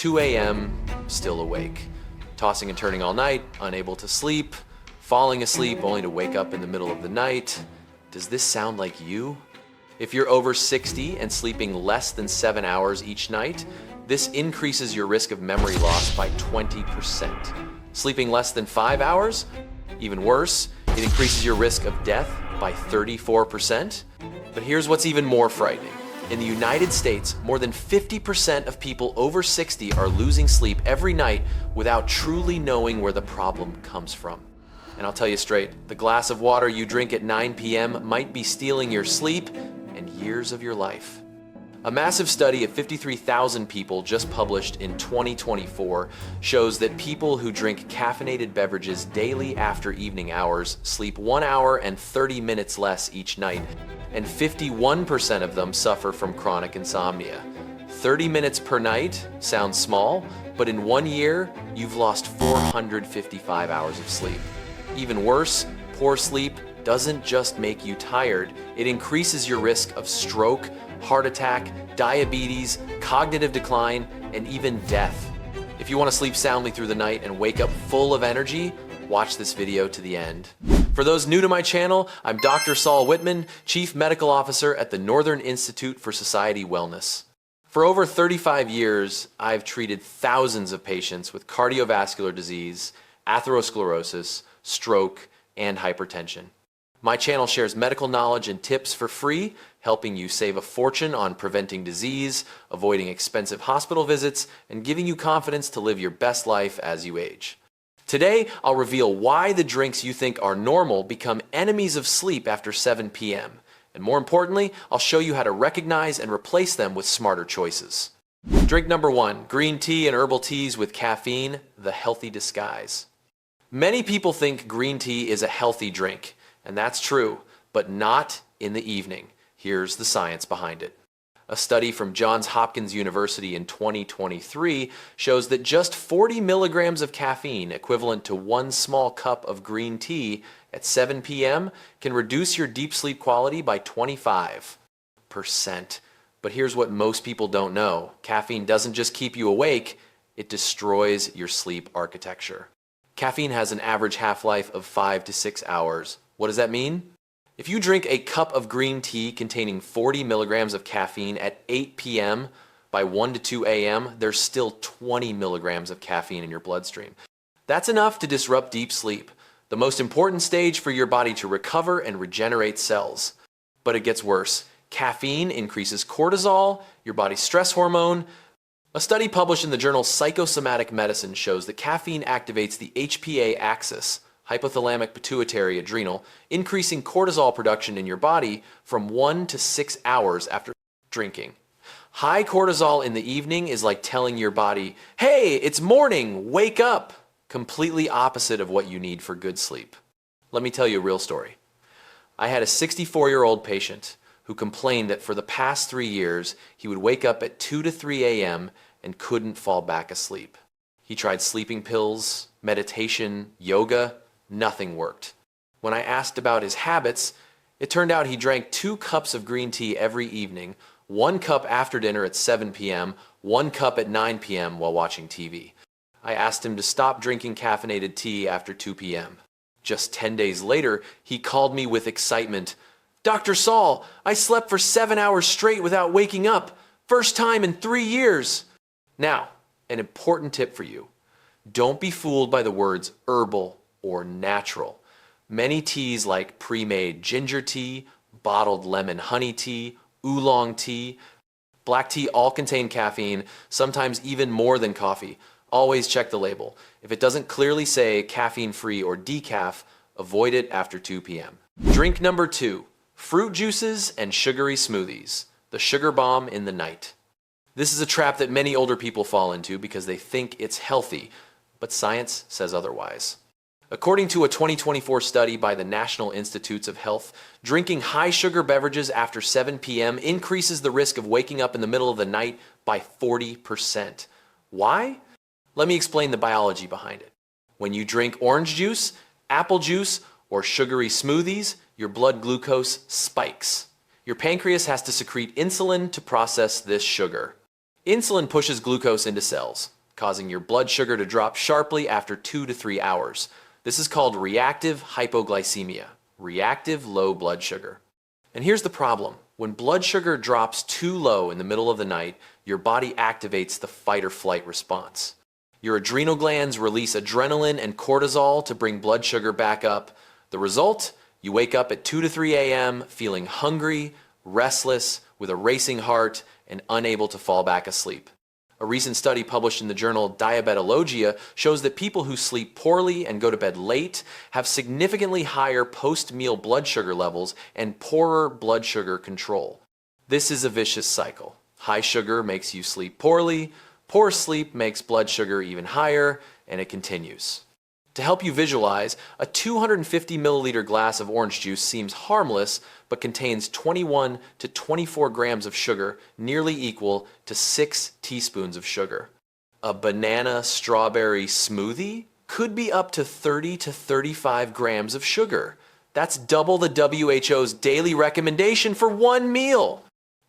2 a.m., still awake. Tossing and turning all night, unable to sleep, falling asleep only to wake up in the middle of the night. Does this sound like you? If you're over 60 and sleeping less than 7 hours each night, this increases your risk of memory loss by 20%. Sleeping less than 5 hours? Even worse, it increases your risk of death by 34%. But here's what's even more frightening. In the United States, more than 50% of people over 60 are losing sleep every night without truly knowing where the problem comes from. And I'll tell you straight, the glass of water you drink at 9 p.m. might be stealing your sleep and years of your life. A massive study of 53,000 people just published in 2024 shows that people who drink caffeinated beverages daily after evening hours sleep 1 hour and 30 minutes less each night, and 51% of them suffer from chronic insomnia. 30 minutes per night sounds small, but in 1 year, you've lost 455 hours of sleep. Even worse, poor sleep doesn't just make you tired, it increases your risk of stroke, heart attack, diabetes, cognitive decline, and even death. If you want to sleep soundly through the night and wake up full of energy, watch this video to the end. For those new to my channel, I'm Dr. Saul Whitman, Chief Medical Officer at the Northern Institute for Society Wellness. For over 35 years, I've treated thousands of patients with cardiovascular disease, atherosclerosis, stroke, and hypertension. My channel shares medical knowledge and tips for free, helping you save a fortune on preventing disease, avoiding expensive hospital visits, and giving you confidence to live your best life as you age. Today, I'll reveal why the drinks you think are normal become enemies of sleep after 7 p.m. And more importantly, I'll show you how to recognize and replace them with smarter choices. Drink number 1, green tea and herbal teas with caffeine, the healthy disguise. Many people think green tea is a healthy drink, and that's true, but not in the evening. Here's the science behind it. A study from Johns Hopkins University in 2023 shows that just 40 milligrams of caffeine, equivalent to 1 small cup of green tea at 7 p.m., can reduce your deep sleep quality by 25%. But here's what most people don't know. Caffeine doesn't just keep you awake, it destroys your sleep architecture. Caffeine has an average half-life of 5 to 6 hours. What does that mean? If you drink a cup of green tea containing 40 milligrams of caffeine at 8 p.m., by 1 to 2 a.m., there's still 20 milligrams of caffeine in your bloodstream. That's enough to disrupt deep sleep, the most important stage for your body to recover and regenerate cells. But it gets worse. Caffeine increases cortisol, your body's stress hormone. A study published in the journal Psychosomatic Medicine shows that caffeine activates the HPA axis, hypothalamic pituitary adrenal, increasing cortisol production in your body from 1 to 6 hours after drinking. High cortisol in the evening is like telling your body, hey, it's morning, wake up. Completely opposite of what you need for good sleep. Let me tell you a real story. I had a 64-year-old patient who complained that for the past 3 years, he would wake up at 2 to 3 a.m. and couldn't fall back asleep. He tried sleeping pills, meditation, yoga. Nothing worked. When I asked about his habits, it turned out he drank 2 cups of green tea every evening, 1 cup after dinner at 7 p.m., 1 cup at 9 p.m. while watching TV. I asked him to stop drinking caffeinated tea after 2 p.m. Just 10 days later, he called me with excitement. Dr. Saul, I slept for 7 hours straight without waking up. First time in 3 years. Now, an important tip for you. Don't be fooled by the words herbal or natural. Many teas like pre-made ginger tea, bottled lemon honey tea, oolong tea, black tea all contain caffeine, sometimes even more than coffee. Always check the label. If it doesn't clearly say caffeine-free or decaf, avoid it after 2 p.m. Drink number 2, fruit juices and sugary smoothies, the sugar bomb in the night. This is a trap that many older people fall into because they think it's healthy, but science says otherwise. According to a 2024 study by the National Institutes of Health, drinking high-sugar beverages after 7 p.m. increases the risk of waking up in the middle of the night by 40%. Why? Let me explain the biology behind it. When you drink orange juice, apple juice, or sugary smoothies, your blood glucose spikes. Your pancreas has to secrete insulin to process this sugar. Insulin pushes glucose into cells, causing your blood sugar to drop sharply after 2 to 3 hours. This is called reactive hypoglycemia, reactive low blood sugar. And here's the problem. When blood sugar drops too low in the middle of the night, your body activates the fight or flight response. Your adrenal glands release adrenaline and cortisol to bring blood sugar back up. The result? You wake up at 2 to 3 a.m. feeling hungry, restless, with a racing heart, and unable to fall back asleep. A recent study published in the journal Diabetologia shows that people who sleep poorly and go to bed late have significantly higher post-meal blood sugar levels and poorer blood sugar control. This is a vicious cycle. High sugar makes you sleep poorly, poor sleep makes blood sugar even higher, and it continues. To help you visualize, a 250 milliliter glass of orange juice seems harmless, but contains 21 to 24 grams of sugar, nearly equal to 6 teaspoons of sugar. A banana strawberry smoothie could be up to 30 to 35 grams of sugar. That's double the WHO's daily recommendation for one meal.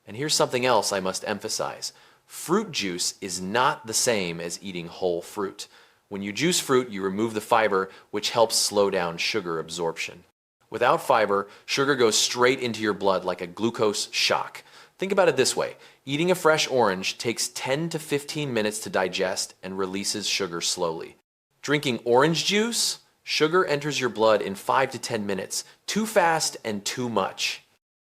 And here's something else I must emphasize. Fruit juice is not the same as eating whole fruit. When you juice fruit, you remove the fiber, which helps slow down sugar absorption. Without fiber, sugar goes straight into your blood like a glucose shock. Think about it this way. Eating a fresh orange takes 10 to 15 minutes to digest and releases sugar slowly. Drinking orange juice, sugar enters your blood in 5 to 10 minutes, too fast and too much.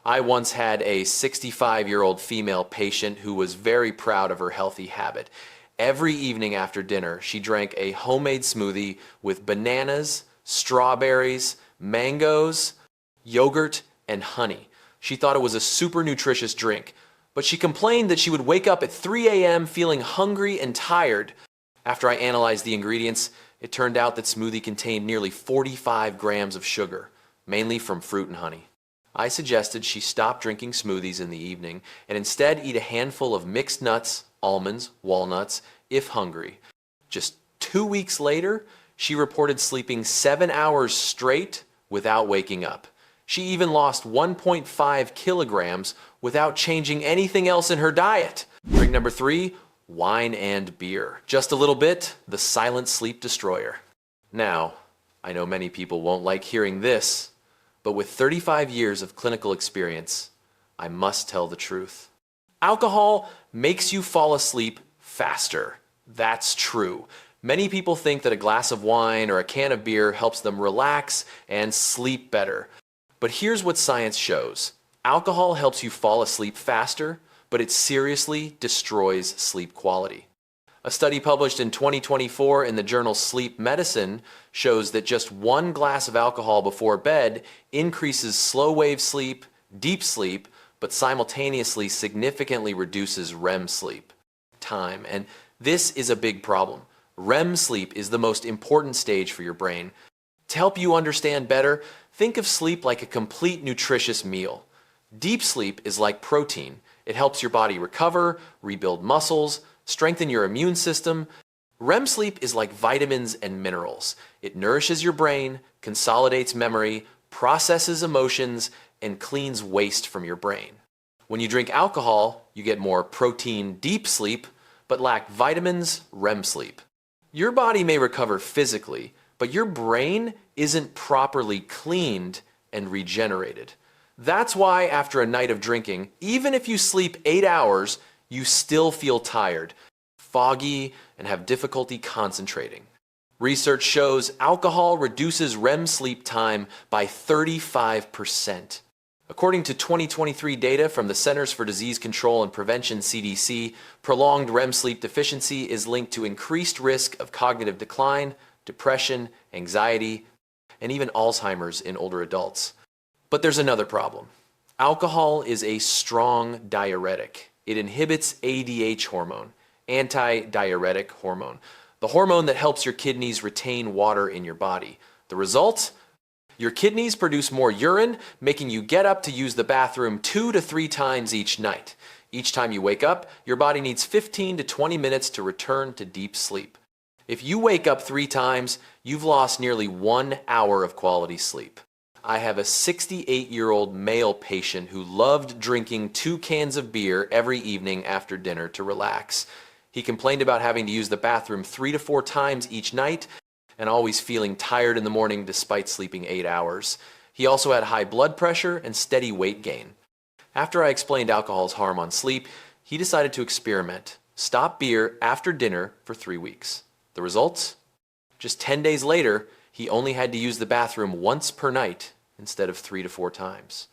I once had a 65-year-old female patient who was very proud of her healthy habit. Every evening after dinner, she drank a homemade smoothie with bananas, strawberries, mangoes, yogurt, and honey. She thought it was a super nutritious drink, but she complained that she would wake up at 3 a.m. feeling hungry and tired. After I analyzed the ingredients, it turned out that smoothie contained nearly 45 grams of sugar, mainly from fruit and honey. I suggested she stop drinking smoothies in the evening and instead eat a handful of mixed nuts, almonds, walnuts, if hungry. Just 2 weeks later, she reported sleeping 7 hours straight without waking up. She even lost 1.5 kilograms without changing anything else in her diet. Drink number 3, wine and beer. Just a little bit, the silent sleep destroyer. Now, I know many people won't like hearing this, but with 35 years of clinical experience, I must tell the truth. Alcohol makes you fall asleep faster. That's true. Many people think that a glass of wine or a can of beer helps them relax and sleep better. But here's what science shows. Alcohol helps you fall asleep faster, but it seriously destroys sleep quality. A study published in 2024 in the journal Sleep Medicine shows that just 1 glass of alcohol before bed increases slow wave sleep, deep sleep, but simultaneously significantly reduces REM sleep time. And this is a big problem. REM sleep is the most important stage for your brain. To help you understand better, think of sleep like a complete nutritious meal. Deep sleep is like protein. It helps your body recover, rebuild muscles, strengthen your immune system. REM sleep is like vitamins and minerals. It nourishes your brain, consolidates memory, processes emotions, and cleans waste from your brain. When you drink alcohol, you get more protein deep sleep, but lack vitamins REM sleep. Your body may recover physically, but your brain isn't properly cleaned and regenerated. That's why after a night of drinking, even if you sleep 8 hours, you still feel tired, foggy, and have difficulty concentrating. Research shows alcohol reduces REM sleep time by 35%. According to 2023 data from the Centers for Disease Control and Prevention (CDC), prolonged REM sleep deficiency is linked to increased risk of cognitive decline, depression, anxiety, and even Alzheimer's in older adults. But there's another problem. Alcohol is a strong diuretic. It inhibits ADH hormone, anti-diuretic hormone, the hormone that helps your kidneys retain water in your body. The result? Your kidneys produce more urine, making you get up to use the bathroom 2 to 3 times each night. Each time you wake up, your body needs 15 to 20 minutes to return to deep sleep. If you wake up 3 times, you've lost nearly 1 hour of quality sleep. I have a 68-year-old male patient who loved drinking 2 cans of beer every evening after dinner to relax. He complained about having to use the bathroom 3 to 4 times each night and always feeling tired in the morning despite sleeping 8 hours. He also had high blood pressure and steady weight gain. After I explained alcohol's harm on sleep, he decided to experiment. Stop beer after dinner for 3 weeks. The results? Just 10 days later, he only had to use the bathroom once per night instead of 3 to 4 times.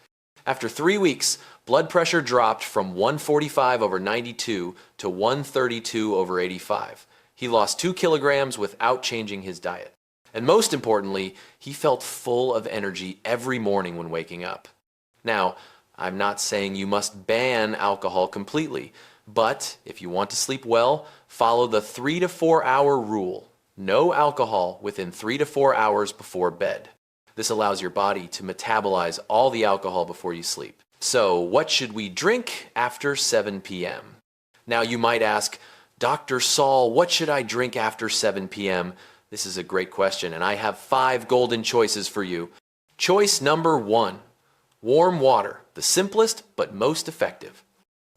After 3 weeks, blood pressure dropped from 145/92 to 132/85. He lost 2 kilograms without changing his diet. And most importantly, he felt full of energy every morning when waking up. Now, I'm not saying you must ban alcohol completely, but if you want to sleep well, follow the 3 to 4 hour rule. No alcohol within 3 to 4 hours before bed. This allows your body to metabolize all the alcohol before you sleep. So, what should we drink after 7 p.m.? Now, you might ask, Dr. Saul, what should I drink after 7 p.m.? This is a great question, and I have 5 golden choices for you. Choice number 1, warm water, the simplest but most effective.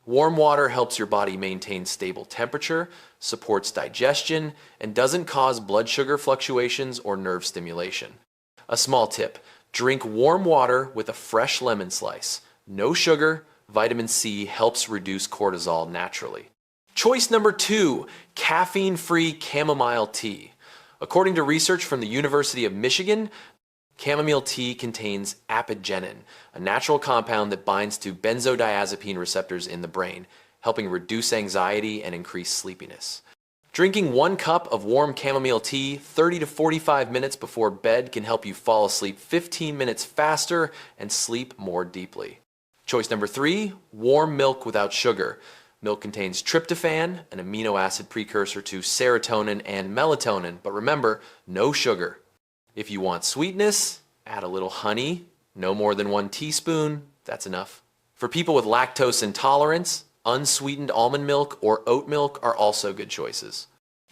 Warm water helps your body maintain stable temperature, supports digestion, and doesn't cause blood sugar fluctuations or nerve stimulation. A small tip, drink warm water with a fresh lemon slice. No sugar, vitamin C helps reduce cortisol naturally. Choice number 2, caffeine-free chamomile tea. According to research from the University of Michigan, chamomile tea contains apigenin, a natural compound that binds to benzodiazepine receptors in the brain, helping reduce anxiety and increase sleepiness. Drinking 1 cup of warm chamomile tea 30 to 45 minutes before bed can help you fall asleep 15 minutes faster and sleep more deeply. Choice number 3, warm milk without sugar. Milk contains tryptophan, an amino acid precursor to serotonin and melatonin, but remember, no sugar. If you want sweetness, add a little honey, no more than 1 teaspoon, that's enough. For people with lactose intolerance, unsweetened almond milk or oat milk are also good choices.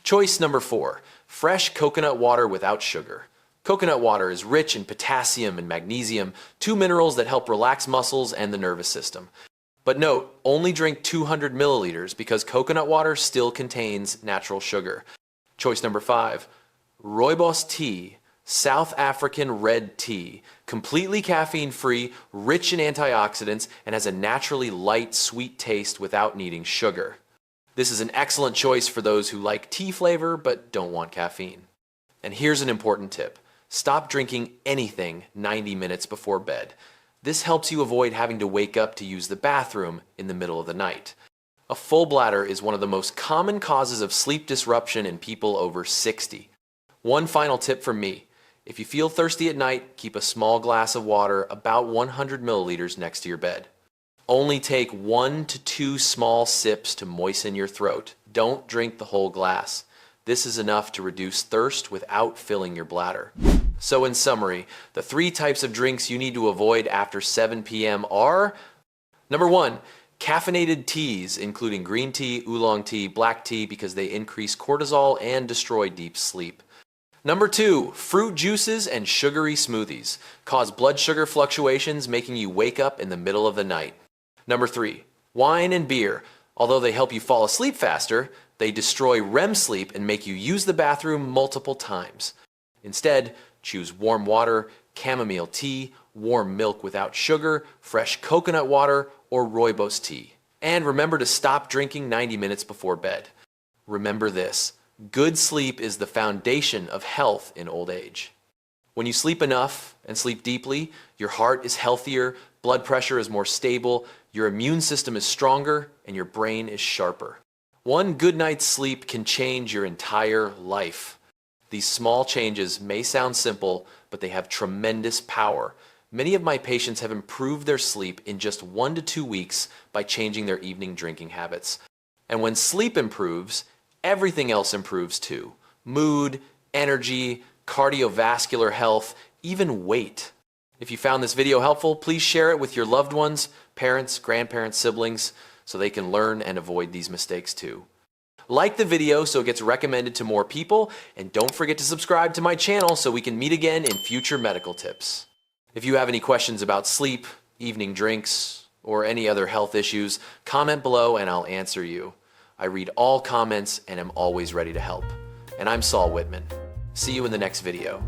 Choice number 4, fresh coconut water without sugar. Coconut water is rich in potassium and magnesium, 2 minerals that help relax muscles and the nervous system. But note, only drink 200 milliliters because coconut water still contains natural sugar. Choice number 5, rooibos tea, South African red tea, completely caffeine-free, rich in antioxidants, and has a naturally light, sweet taste without needing sugar. This is an excellent choice for those who like tea flavor but don't want caffeine. And here's an important tip. Stop drinking anything 90 minutes before bed. This helps you avoid having to wake up to use the bathroom in the middle of the night. A full bladder is one of the most common causes of sleep disruption in people over 60. One final tip from me. If you feel thirsty at night, keep a small glass of water about 100 milliliters next to your bed. Only take 1 to 2 small sips to moisten your throat. Don't drink the whole glass. This is enough to reduce thirst without filling your bladder. So in summary, the 3 types of drinks you need to avoid after 7 p.m. are: number 1, caffeinated teas, including green tea, oolong tea, black tea, because they increase cortisol and destroy deep sleep. Number 2, fruit juices and sugary smoothies cause blood sugar fluctuations, making you wake up in the middle of the night. Number 3, wine and beer. Although they help you fall asleep faster, they destroy REM sleep and make you use the bathroom multiple times. Instead, choose warm water, chamomile tea, warm milk without sugar, fresh coconut water, or rooibos tea. And remember to stop drinking 90 minutes before bed. Remember this. Good sleep is the foundation of health in old age. When you sleep enough and sleep deeply, your heart is healthier, blood pressure is more stable, your immune system is stronger, and your brain is sharper. One good night's sleep can change your entire life. These small changes may sound simple, but they have tremendous power. Many of my patients have improved their sleep in just 1 to 2 weeks by changing their evening drinking habits. And when sleep improves, everything else improves too. Mood, energy, cardiovascular health, even weight. If you found this video helpful, please share it with your loved ones, parents, grandparents, siblings, so they can learn and avoid these mistakes too. Like the video so it gets recommended to more people, and don't forget to subscribe to my channel so we can meet again in future medical tips. If you have any questions about sleep, evening drinks, or any other health issues, comment below and I'll answer you. I read all comments and am always ready to help. And I'm Saul Whitman. See you in the next video.